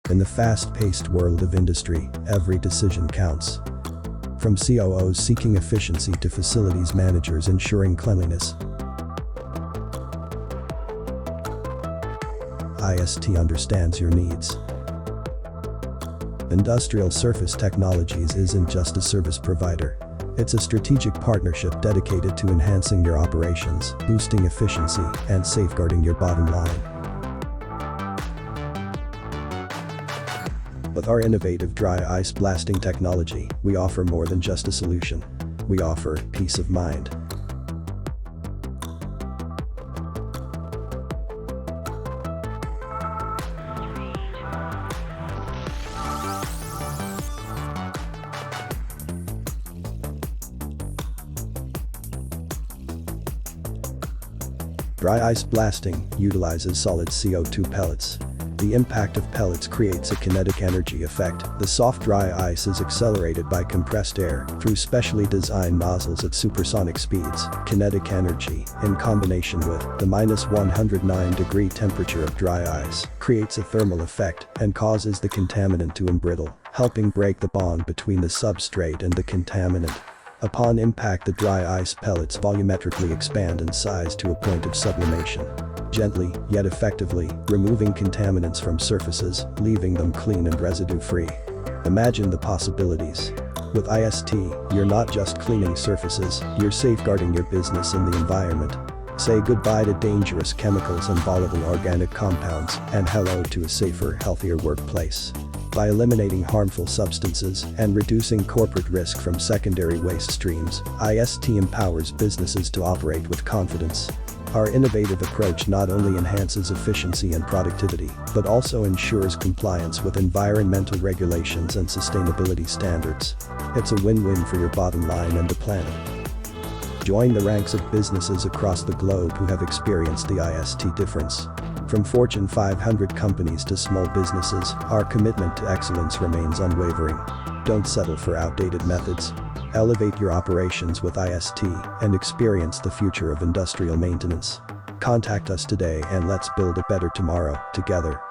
In the fast-paced world of industry, every decision counts. From COOs seeking efficiency to facilities managers ensuring cleanliness, IST understands your needs. Industrial Surface Technologies isn't just a service provider. It's a strategic partnership dedicated to enhancing your operations, boosting efficiency, and safeguarding your bottom line. With our innovative dry ice blasting technology, we offer more than just a solution. We offer peace of mind. Dry ice blasting utilizes solid CO2 pellets. The impact of pellets creates a kinetic energy effect. The soft dry ice is accelerated by compressed air through specially designed nozzles at supersonic speeds. Kinetic energy, in combination with the -109-degree temperature of dry ice, creates a thermal effect and causes the contaminant to embrittle, helping break the bond between the substrate and the contaminant. Upon impact, the dry ice pellets volumetrically expand in size to a point of sublimation, gently yet effectively removing contaminants from surfaces, leaving them clean and residue-free. Imagine the possibilities. With IST, you're not just cleaning surfaces, you're safeguarding your business and the environment. Say goodbye to dangerous chemicals and volatile organic compounds, and hello to a safer, healthier workplace. By eliminating harmful substances and reducing corporate risk from secondary waste streams, IST empowers businesses to operate with confidence. Our innovative approach not only enhances efficiency and productivity, but also ensures compliance with environmental regulations and sustainability standards. It's a win-win for your bottom line and the planet. Join the ranks of businesses across the globe who have experienced the IST difference. From Fortune 500 companies to small businesses, our commitment to excellence remains unwavering. Don't settle for outdated methods. Elevate your operations with IST and experience the future of industrial maintenance. Contact us today and let's build a better tomorrow together.